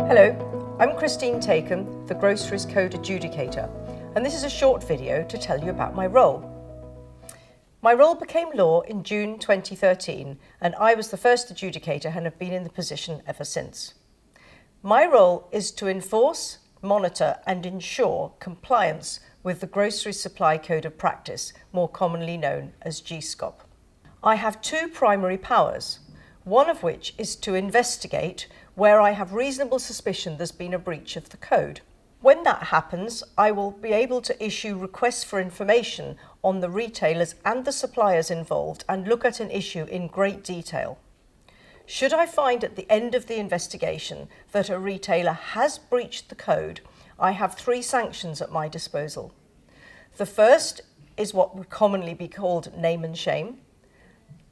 Hello, I'm Tacon, the Groceries Code Adjudicator, and this is a short video to tell you about my role. My role became law in June 2013, and I was the first adjudicator and have been in the position ever since. My role is to enforce, monitor and ensure compliance with the Grocery Supply Code of Practice, more commonly known as GSCOP. I have two primary powers, one of which is to investigate where I have reasonable suspicion there's been a breach of the code. When that happens, I will be able to issue requests for information on the retailers and the suppliers involved and look at an issue in great detail. Should I find at the end of the investigation that a retailer has breached the code, I have three sanctions at my disposal. The first is what would commonly be called name and shame.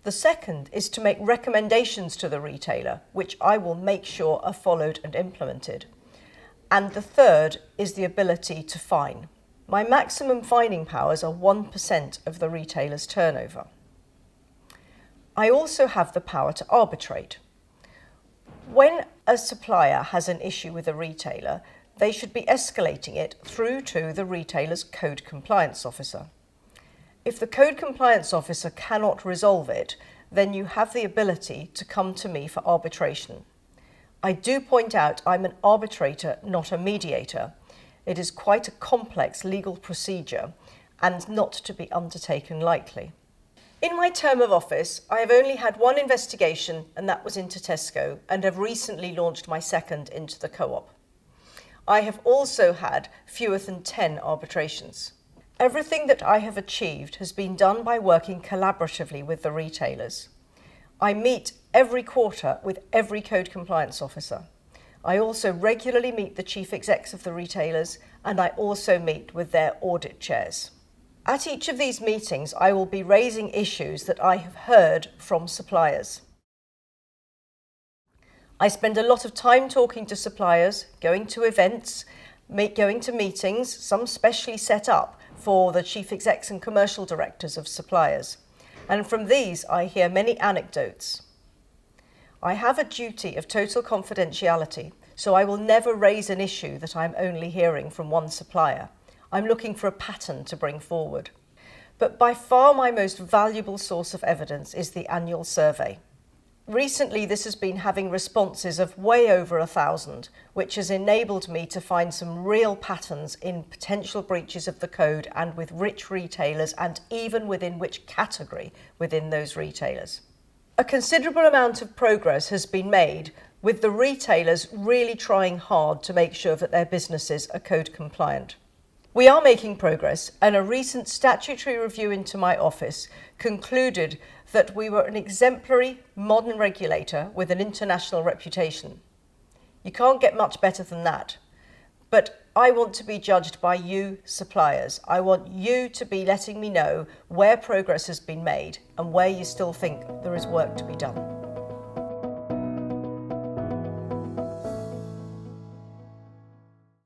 The second is to make recommendations to the retailer, which I will make sure are followed and implemented. And the third is the ability to fine. My maximum fining powers are 1% of the retailer's turnover. I also have the power to arbitrate. When a supplier has an issue with a retailer, they should be escalating it through to the retailer's code compliance officer. If the code compliance officer cannot resolve it, then you have the ability to come to me for arbitration. I do point out I'm an arbitrator, not a mediator. It is quite a complex legal procedure and not to be undertaken lightly. In my term of office, I have only had one investigation, and that was into Tesco, and have recently launched my second into the co-op. I have also had fewer than 10 arbitrations. Everything that I have achieved has been done by working collaboratively with the retailers. I meet every quarter with every code compliance officer. I also regularly meet the chief execs of the retailers, and I also meet with their audit chairs. At each of these meetings, I will be raising issues that I have heard from suppliers. I spend a lot of time talking to suppliers, going to events, going to meetings, some specially set up for the chief execs and commercial directors of suppliers. And from these, I hear many anecdotes. I have a duty of total confidentiality, so I will never raise an issue that I'm only hearing from one supplier. I'm looking for a pattern to bring forward. But by far my most valuable source of evidence is the annual survey. Recently, this has been having responses of way over 1,000, which has enabled me to find some real patterns in potential breaches of the code and with which retailers and even within which category within those retailers. A considerable amount of progress has been made with the retailers really trying hard to make sure that their businesses are code compliant. We are making progress, and a recent statutory review into my office concluded that we were an exemplary, modern regulator with an international reputation. You can't get much better than that. But I want to be judged by you, suppliers. I want you to be letting me know where progress has been made and where you still think there is work to be done.